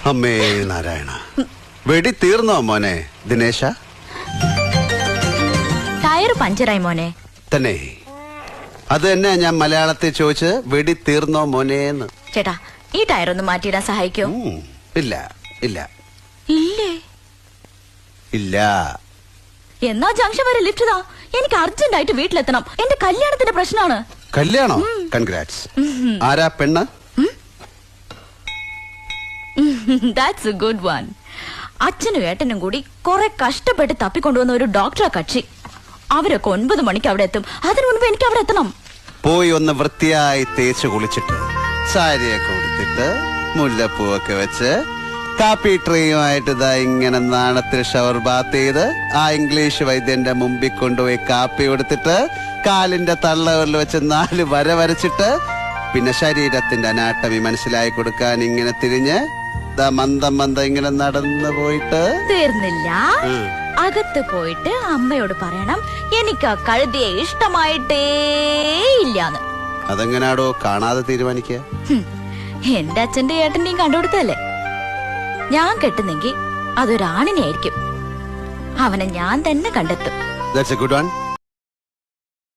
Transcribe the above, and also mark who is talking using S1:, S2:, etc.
S1: അമ്മേ നാരായണ, വെടി തീർന്നോ മോനെ ദിനേശ?
S2: ടയർ പഞ്ചറായി മോനെ.
S1: തന്നെ? അത് തന്നെ ഞാൻ മലയാളത്തിൽ ചോദിച്ചത്, വെടി തീർന്നോ മോനേന്ന്.
S2: ചേട്ടാ, ഈ ടയർ ഒന്ന് മാറ്റിയിടാൻ സഹായിക്കോ?
S1: ഇല്ല ഇല്ല
S2: ഇല്ലേ?
S1: ഇല്ല.
S2: എന്നാ ജംഗ്ഷൻ വരെ ലിഫ്റ്റ് താ. എനിക്ക് അർജന്റ് ആയിട്ട് വീട്ടിലെത്തണം. എന്റെ കല്യാണത്തിന്റെ പ്രശ്നമാണ്.
S1: കല്യാണോ? കൺഗ്രാറ്റ്സ്. ആരാ പെണ്ണ്?
S2: That's A good one. അച്ഛനും ഏട്ടനും കൂടി കുറെ കഷ്ടപ്പെട്ട് തപ്പിക്കൊണ്ടുവന്ന ഒരു ഡോക്ടറാ കക്ഷി. അവരൊക്കെ 9 മണിക്ക് അവിടെ എത്തും. അതിനു മുൻപ് എനിക്ക് അവിടെ എത്തണം.
S1: പോയി ഒന്ന് വൃത്തിയായി തേച്ച് കുളിച്ചിട്ട് സാരിയൊക്കെ കൊടുത്തിട്ട് മുല്ലപ്പൂവൊക്കെ വെച്ച് കാപ്പി ട്രേയുമായിട്ട് ഇതാ ഇങ്ങനെ നാണത്തിൽ ഷവർ ബാത്ത് ചെയ്ത് ആ ഇംഗ്ലീഷ് വൈദ്യന്റെ മുമ്പിൽ കൊണ്ടുപോയി കാപ്പി കൊടുത്തിട്ട് കാലിന്റെ തള്ളവരിൽ വെച്ച് 4 വര വരച്ചിട്ട് പിന്നെ ശരീരത്തിന്റെ അനാട്ടമി മനസ്സിലായി കൊടുക്കാൻ ഇങ്ങനെ തിരിഞ്ഞ് മന്ദം മന്ദം ഇങ്ങനെ നടന്നു പോയിട്ട്
S2: തീർന്നില്ല. അകത്ത് പോയിട്ട് അമ്മയോട് പറയണം എനിക്ക് ആ കഴുതിയെ ഇഷ്ടമായിട്ടേ ഇല്ലാന്ന്.
S1: അതെങ്ങനാടോ കാണാതെ തീരുമാനിക്കുക?
S2: എന്റെ അച്ഛന്റെ ഏട്ടന്റെയും കണ്ടുകൊടുത്തല്ലേ. ഞാൻ കെട്ടുന്നെങ്കിൽ അതൊരാണിനെ ആയിരിക്കും. അവനെ ഞാൻ തന്നെ കണ്ടെത്തും.
S1: That's a good one.